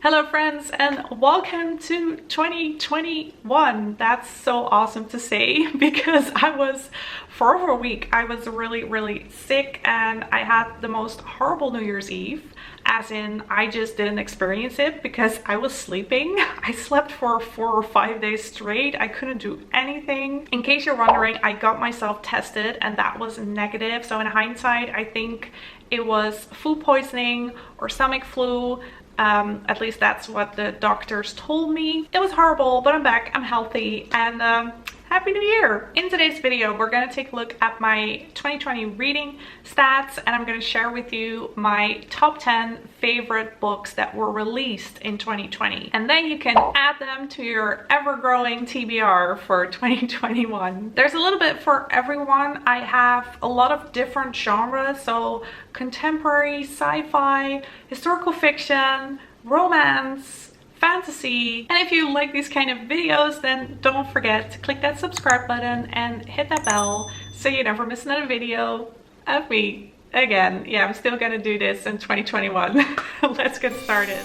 Hello friends and welcome to 2021. That's so awesome to say because for over a week I was really sick and I had the most horrible New Year's Eve, as in I just didn't experience it because I was sleeping. I slept for 4 or 5 days straight. I couldn't do anything. In case you're wondering, I got myself tested and that was negative. So in hindsight, I think it was food poisoning or stomach flu. At least that's what the doctors told me. It was horrible, but I'm back, I'm healthy, and Happy New Year! In today's video, we're gonna take a look at my 2020 reading stats, and I'm gonna share with you my top 10 favorite books that were released in 2020. And then you can add them to your ever-growing TBR for 2021. There's a little bit for everyone. I have a lot of different genres, so contemporary, sci-fi, historical fiction, romance, fantasy. And if you like these kind of videos, then don't forget to click that subscribe button and hit that bell so you never miss another video of me again. Yeah, I'm still gonna do this in 2021. Let's get started.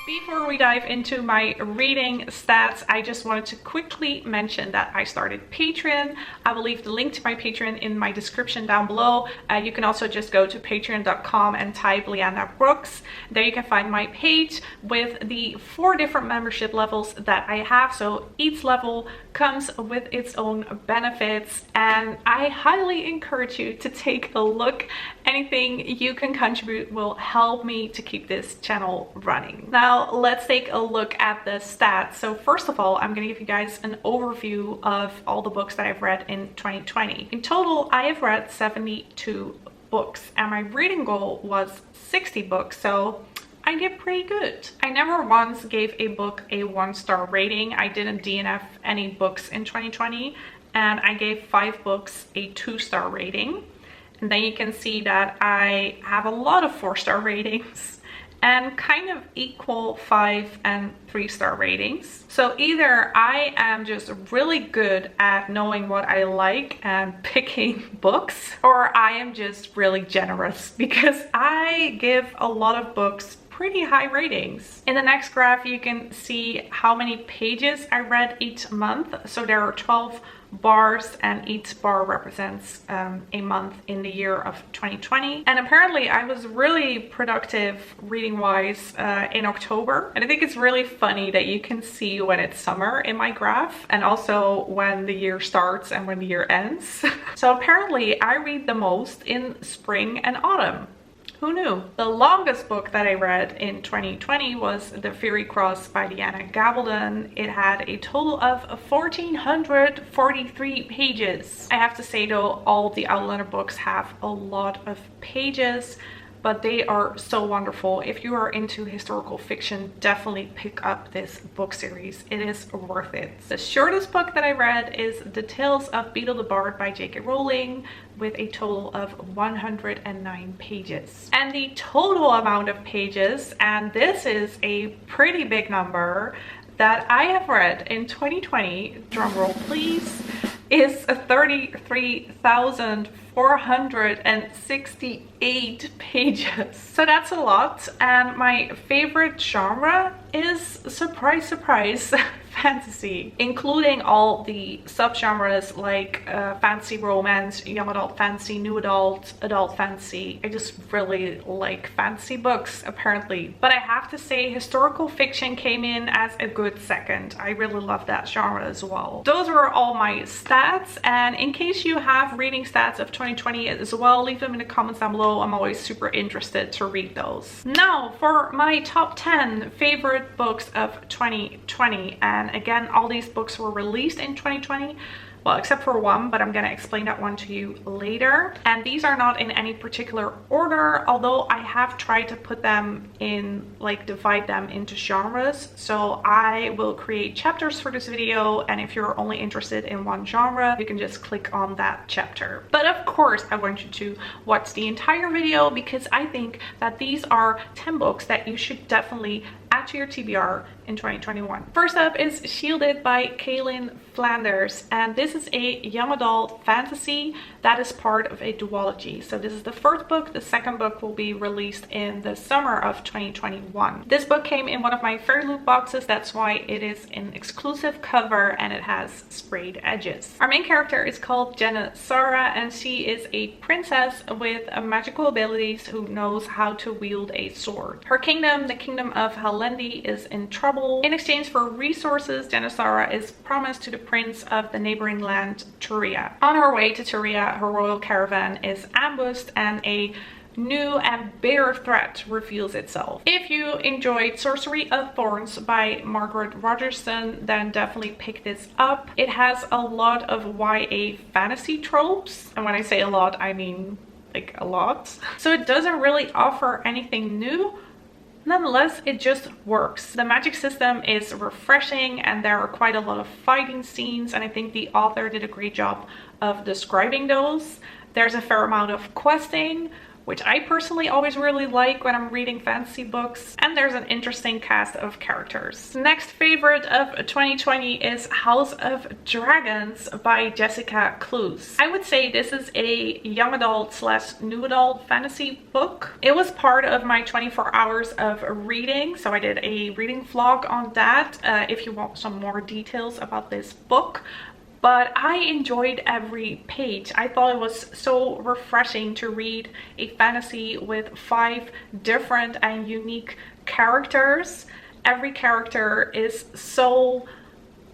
Before we dive into my reading stats, I just wanted to quickly mention that I started Patreon. I will leave the link to my Patreon in my description down below. You can also just go to patreon.com and type Leanda Brooks. There you can find my page with the 4 different membership levels that I have. So each level comes with its own benefits, and I highly encourage you to take a look. Anything you can contribute will help me to keep this channel running. Now let's take a look at the stats. So first of all, I'm going to give you guys an overview of all the books that I've read in 2020. In total, I have read 72 books and my reading goal was 60 books, so I did pretty good. I never once gave a book a 1-star rating. I didn't DNF any books in 2020, and I gave 5 books a 2-star rating. And then you can see that I have a lot of 4-star ratings and kind of equal 5 and 3-star ratings. So either I am just really good at knowing what I like and picking books, or I am just really generous because I give a lot of books pretty high ratings. In the next graph, you can see how many pages I read each month. So there are 12 bars and each bar represents a month in the year of 2020. And apparently I was really productive reading wise in October. And I think it's really funny that you can see when it's summer in my graph and also when the year starts and when the year ends. So apparently I read the most in spring and autumn. Who knew? The longest book that I read in 2020 was The Fiery Cross by Leanda Gilded. It had a total of 1,443 pages. I have to say though, all the Outlander books have a lot of pages, but they are so wonderful. If you are into historical fiction, definitely pick up this book series. It is worth it. The shortest book that I read is The Tales of Beetle the Bard by J.K. Rowling, with a total of 109 pages. And the total amount of pages, and this is a pretty big number, that I have read in 2020, drumroll please, is 33,468 pages. So that's a lot. And my favorite genre is, surprise surprise, fantasy, including all the subgenres like fantasy romance, young adult fantasy, new adult, adult fantasy. I just really like fantasy books apparently. But I have to say historical fiction came in as a good second. I really love that genre as well. Those were all my stats, and in case you have reading stats of 2020 as well, leave them in the comments down below. I'm always super interested to read those. Now for my top 10 favorite books of 2020, and again, all these books were released in 2020. Well, except for one, but I'm gonna explain that one to you later. And these are not in any particular order, although I have tried to put them in, like divide them into genres. So I will create chapters for this video, and if you're only interested in one genre, you can just click on that chapter. But of course, I want you to watch the entire video because I think that these are 10 books that you should definitely add to your TBR in 2021. First up is Shielded by Kaylynn Flanders, and this is a young adult fantasy that is part of a duology. So this is the first book. The second book will be released in the summer of 2021. This book came in one of my Fairy Loot boxes. That's why it is an exclusive cover and it has sprayed edges. Our main character is called Jenna Sara, and she is a princess with magical abilities who knows how to wield a sword. Her kingdom, the kingdom of Halendi, is in trouble. In exchange for resources, Jenna Sara is promised to the prince of the neighboring land, Turia. On her way to Turia, her royal caravan is ambushed and a new and bigger threat reveals itself. If you enjoyed Sorcery of Thorns by Margaret Rogerson, then definitely pick this up. It has a lot of YA fantasy tropes, and when I say a lot, I mean like a lot. So it doesn't really offer anything new. Nonetheless, it just works. The magic system is refreshing and there are quite a lot of fighting scenes, and I think the author did a great job of describing those. There's a fair amount of questing, which I personally always really like when I'm reading fantasy books, and there's an interesting cast of characters. Next favorite of 2020 is House of Dragons by Jessica Cluse. I would say this is a young adult / new adult fantasy book. It was part of my 24 hours of reading, so I did a reading vlog on that if you want some more details about this book. But I enjoyed every page. I thought it was so refreshing to read a fantasy with 5 different and unique characters. Every character is so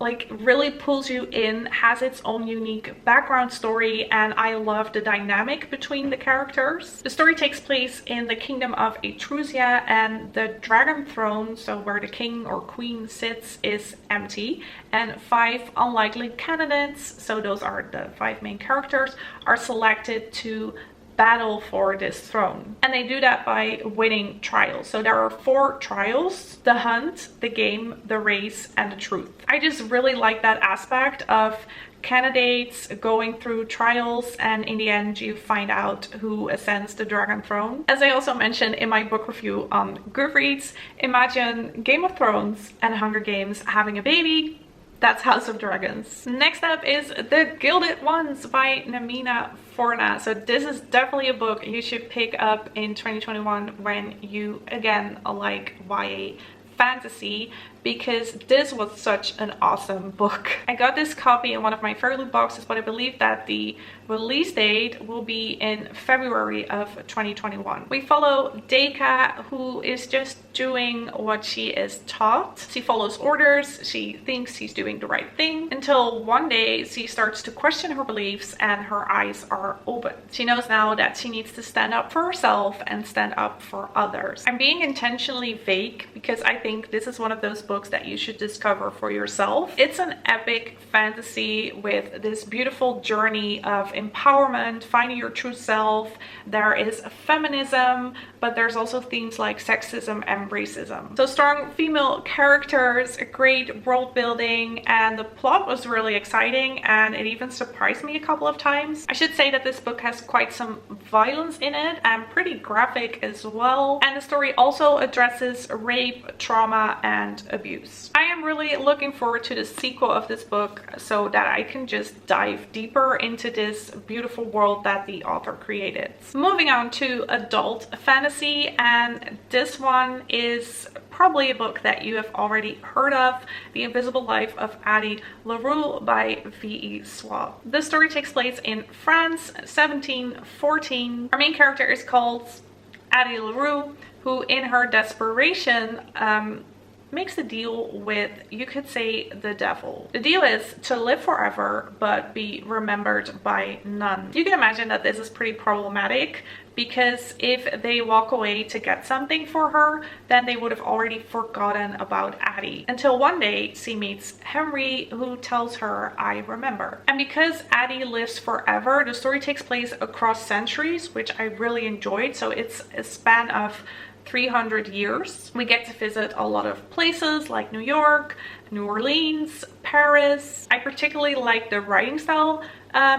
like really pulls you in, has its own unique background story, and I love the dynamic between the characters. The story takes place in the kingdom of Etrusia, and the dragon throne, so where the king or queen sits, is empty, and 5 unlikely candidates, so those are the 5 main characters, are selected to battle for this throne, and they do that by winning trials. So there are 4 trials: the hunt, the game, the race, and the truth. I just really like that aspect of candidates going through trials, and in the end you find out who ascends the dragon throne. As I also mentioned in my book review on Goodreads, imagine Game of Thrones and Hunger Games having a baby. That's House of Dragons. Next up is The Gilded Ones by Namina Forna. So this is definitely a book you should pick up in 2021 when you again like YA fantasy, because this was such an awesome book. I got this copy in one of my Fairy Loot boxes, but I believe that the release date will be in February of 2021. We follow Deka, who is just doing what she is taught. She follows orders, she thinks she's doing the right thing, until one day she starts to question her beliefs and her eyes are open. She knows now that she needs to stand up for herself and stand up for others. I'm being intentionally vague because I think this is one of those books that you should discover for yourself. It's an epic fantasy with this beautiful journey of empowerment, finding your true self. There is feminism, but there's also themes like sexism and racism. So strong female characters, great world building, and the plot was really exciting, and it even surprised me a couple of times. I should say that this book has quite some violence in it and pretty graphic as well, and the story also addresses rape, trauma, and abuse. I am really looking forward to the sequel of this book so that I can just dive deeper into this beautiful world that the author created. Moving on to adult fantasy, and this one is probably a book that you have already heard of, The Invisible Life of Addie, LaRue by V.E. Schwab. The story takes place in France, 1714. Our main character is called Addie LaRue, who in her desperation makes a deal with, you could say, the devil. The deal is to live forever but be remembered by none. You can imagine that this is pretty problematic, because if they walk away to get something for her, then they would have already forgotten about Addie, until one day she meets Henry, who tells her, "I remember." And because Addie lives forever, the story takes place across centuries, which I really enjoyed. So it's a span of 300 years. We get to visit a lot of places like New York, New Orleans, Paris. I particularly like the writing style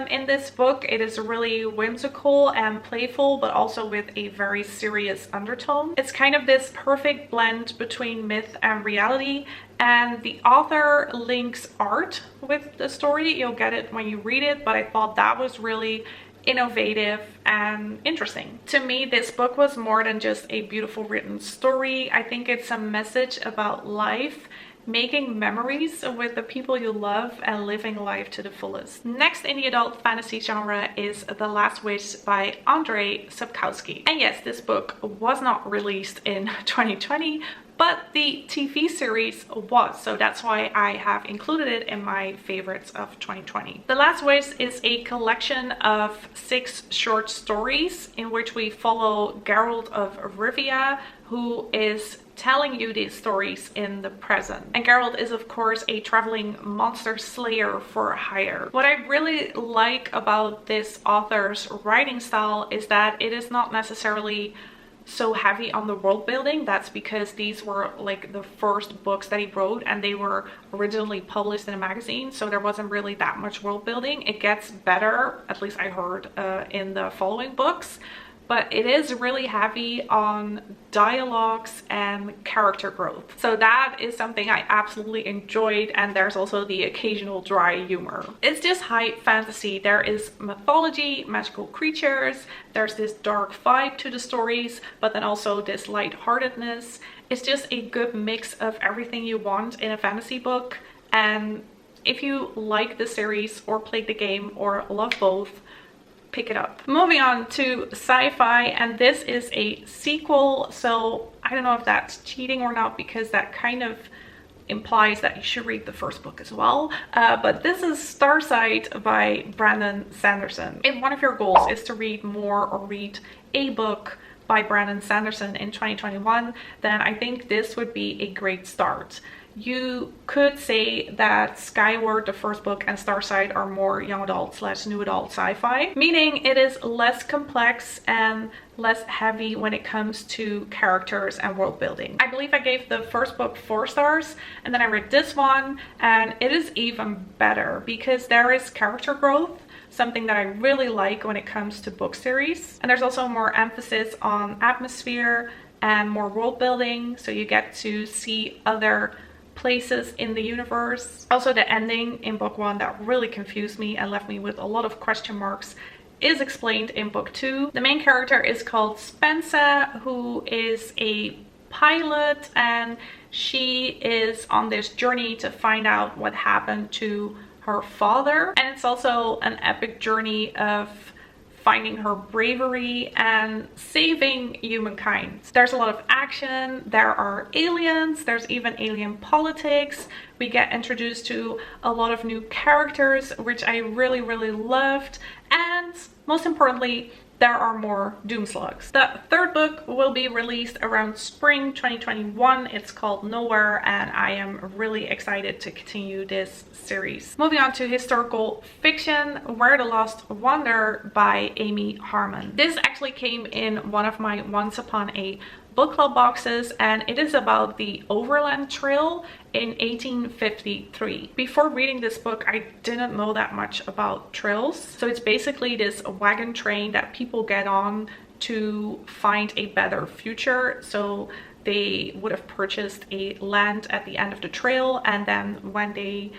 in this book. It is really whimsical and playful, but also with a very serious undertone. It's kind of this perfect blend between myth and reality, and the author links art with the story. You'll get it when you read it, but I thought that was really innovative and interesting. To me, this book was more than just a beautiful written story. I think it's a message about life, making memories with the people you love, and living life to the fullest. Next in the adult fantasy genre is The Last Wish by Andrzej Sapkowski. And yes, this book was not released in 2020, but the TV series was, so that's why I have included it in my favorites of 2020. The Last Wish is a collection of 6 short stories in which we follow Geralt of Rivia, who is telling you these stories in the present. And Geralt is of course a traveling monster slayer for hire. What I really like about this author's writing style is that it is not necessarily so heavy on the world building. That's because these were like the first books that he wrote, and they were originally published in a magazine, so there wasn't really that much world building. It gets better, at least I heard, in the following books, but it is really heavy on dialogues and character growth. So that is something I absolutely enjoyed, and there's also the occasional dry humor. It's just high fantasy. There is mythology, magical creatures, there's this dark vibe to the stories, but then also this lightheartedness. It's just a good mix of everything you want in a fantasy book, and if you like the series or played the game or love both, pick it up. Moving on to Sci-Fi, and this is a sequel, so I don't know if that's cheating or not, because that kind of implies that you should read the first book as well. But this is Starsight by Brandon Sanderson. If one of your goals is to read more or read a book by Brandon Sanderson in 2021, then I think this would be a great start. You could say that Skyward, the first book, and Starsight are more young adult / new adult sci-fi, meaning it is less complex and less heavy when it comes to characters and world building. I believe I gave the first book 4 stars, and then I read this one, and it is even better because there is character growth, something that I really like when it comes to book series. And there's also more emphasis on atmosphere and more world building, so you get to see other places in the universe. Also, the ending in book 1 that really confused me and left me with a lot of question marks is explained in book 2. The main character is called Spencer, who is a pilot, and she is on this journey to find out what happened to her father. And it's also an epic journey of finding her bravery and saving humankind. There's a lot of action, there are aliens, there's even alien politics. We get introduced to a lot of new characters, which I really loved. And most importantly, there are more doomslugs. The third book will be released around spring 2021. It's called Nowhere, and I am really excited to continue this series. Moving on to historical fiction, Where the Lost Wander by Amy Harmon. This actually came in one of my Once Upon a Book Club boxes, and it is about the Overland Trail in 1853. Before reading this book, I didn't know that much about trails. So it's basically this wagon train that people get on to find a better future. So they would have purchased a land at the end of the trail, and then when they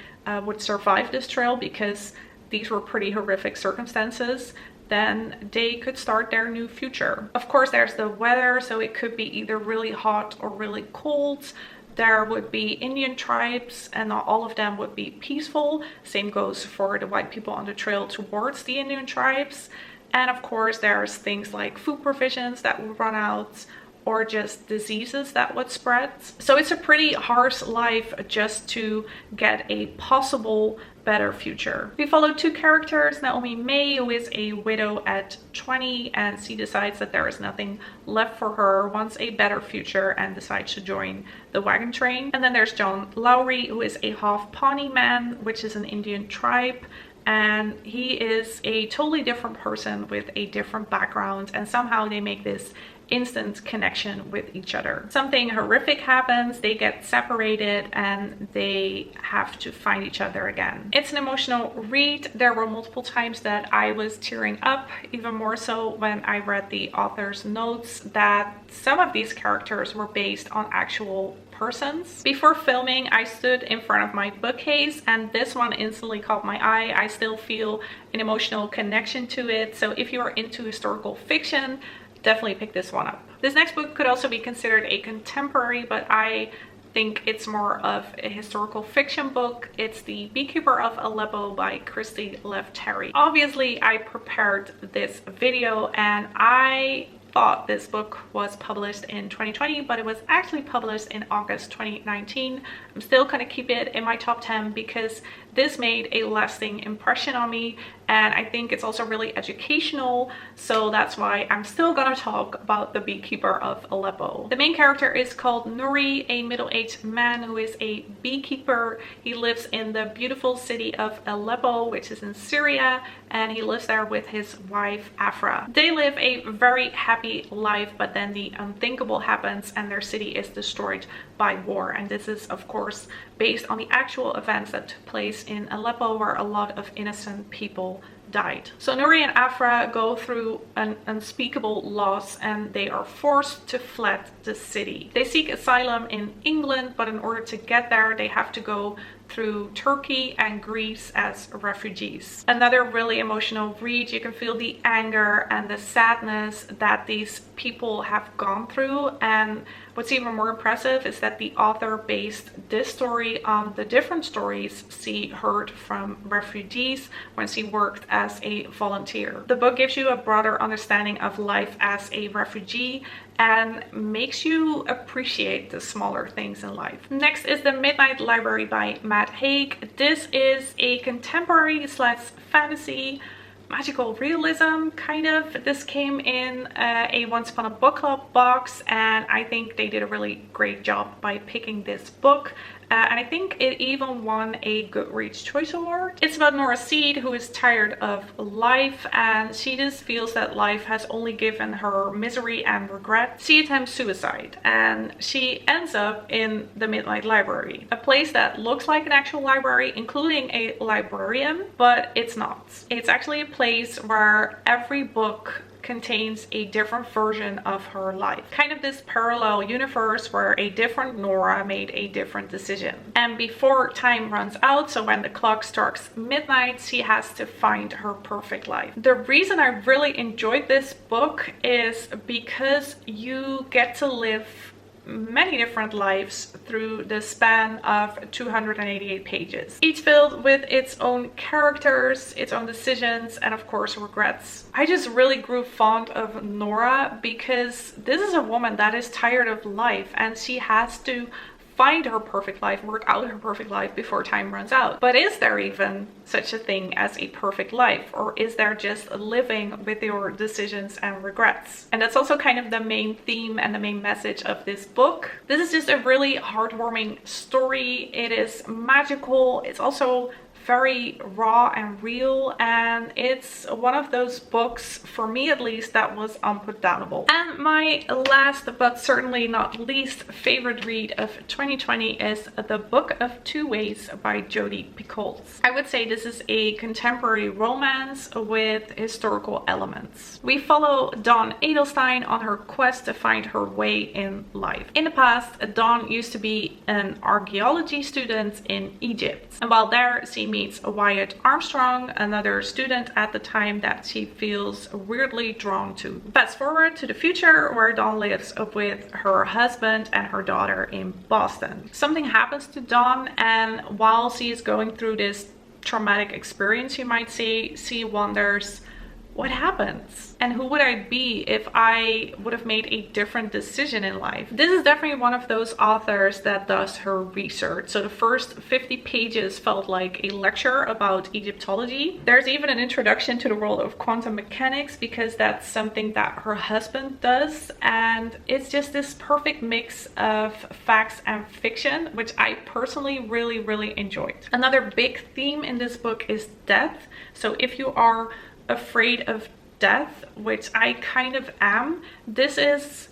would survive this trail, because these were pretty horrific circumstances, then they could start their new future. Of course, there's the weather, so it could be either really hot or really cold. There would be Indian tribes, and not all of them would be peaceful. Same goes for the white people on the trail towards the Indian tribes. And of course, there's things like food provisions that would run out, or just diseases that would spread. So it's a pretty harsh life just to get a possible better future. We follow 2 characters, Naomi May, who is a widow at 20, and she decides that there is nothing left for her, wants a better future, and decides to join the wagon train. And then there's John Lowry, who is a half Pawnee man, which is an Indian tribe, and he is a totally different person with a different background, and somehow they make this instant connection with each other. Something horrific happens, they get separated, and they have to find each other again. It's an emotional read. There were multiple times that I was tearing up, even more so when I read the author's notes that some of these characters were based on actual persons. Before filming, I stood in front of my bookcase and this one instantly caught my eye. I still feel an emotional connection to it. So if you are into historical fiction, definitely pick this one up. This next book could also be considered a contemporary, but I think it's more of a historical fiction book. It's The Beekeeper of Aleppo by Christy Lefteri. Obviously, I prepared this video and I thought this book was published in 2020, but it was actually published in August 2019. I'm still gonna keep it in my top 10 because this made a lasting impression on me, and I think it's also really educational, so that's why I'm still gonna talk about The Beekeeper of Aleppo. The main character is called Nuri, a middle-aged man who is a beekeeper. He lives in the beautiful city of Aleppo, which is in Syria, and he lives there with his wife Afra. They live a very happy life, but then the unthinkable happens and their city is destroyed by war. And this is of course based on the actual events that took place in Aleppo, where a lot of innocent people died. So Nuri and Afra go through an unspeakable loss and they are forced to flee the city. They seek asylum in England, but in order to get there they have to go through Turkey and Greece as refugees. Another really emotional read. You can feel the anger and the sadness that these people have gone through, and what's even more impressive is that the author based this story on the different stories she heard from refugees when she worked as a volunteer. The book gives you a broader understanding of life as a refugee and makes you appreciate the smaller things in life. Next is The Midnight Library by Haig. This is a contemporary / fantasy magical realism kind of. This came in a Once Upon a Book Club box, and I think they did a really great job by picking this book. And I think it even won a Goodreads Choice Award. It's about Nora Seed, who is tired of life, and she just feels that life has only given her misery and regret. She attempts suicide, and she ends up in the Midnight Library, a place that looks like an actual library, including a librarian, but it's not. It's actually a place where every book contains a different version of her life. Kind of this parallel universe where a different Nora made a different decision. And before time runs out, so when the clock strikes midnight, she has to find her perfect life. The reason I really enjoyed this book is because you get to live many different lives through the span of 288 pages, each filled with its own characters, its own decisions, and of course regrets. I just really grew fond of Nora because this is a woman that is tired of life and she has to find her perfect life, work out her perfect life before time runs out. But is there even such a thing as a perfect life, or is there just living with your decisions and regrets? And that's also kind of the main theme and the main message of this book. This is just a really heartwarming story. It is magical. It's also very raw and real, and it's one of those books, for me at least, that was unputdownable. And my last but certainly not least favorite read of 2020 is The Book of Two Ways by Jodi Picoult. I would say this is a contemporary romance with historical elements. We follow Dawn Edelstein on her quest to find her way in life. In the past, Dawn used to be an archaeology student in Egypt, and while there she meets Wyatt Armstrong, another student at the time that she feels weirdly drawn to. Fast forward to the future, where Dawn lives with her husband and her daughter in Boston. Something happens to Dawn, and while she is going through this traumatic experience, you might say, she wonders, what happens? And who would I be if I would have made a different decision in life? This is definitely one of those authors that does her research. So the first 50 pages felt like a lecture about Egyptology. There's even an introduction to the world of quantum mechanics, because that's something that her husband does. And it's just this perfect mix of facts and fiction, which I personally really enjoyed. Another big theme in this book is death. So if you are afraid of death, which I kind of am, this is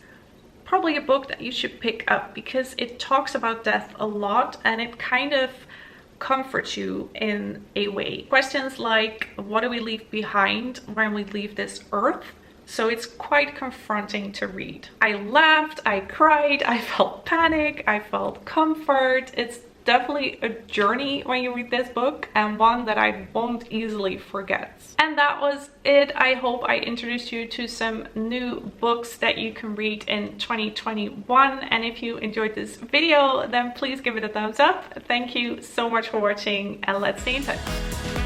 probably a book that you should pick up because it talks about death a lot and it kind of comforts you in a way. Questions like, what do we leave behind when we leave this earth? So it's quite confronting to read. I laughed, I cried, I felt panic, I felt comfort. It's definitely a journey when you read this book, and one that I won't easily forget. And that was it. I hope I introduced you to some new books that you can read in 2021. And if you enjoyed this video, then please give it a thumbs up. Thank you so much for watching, and let's stay in touch.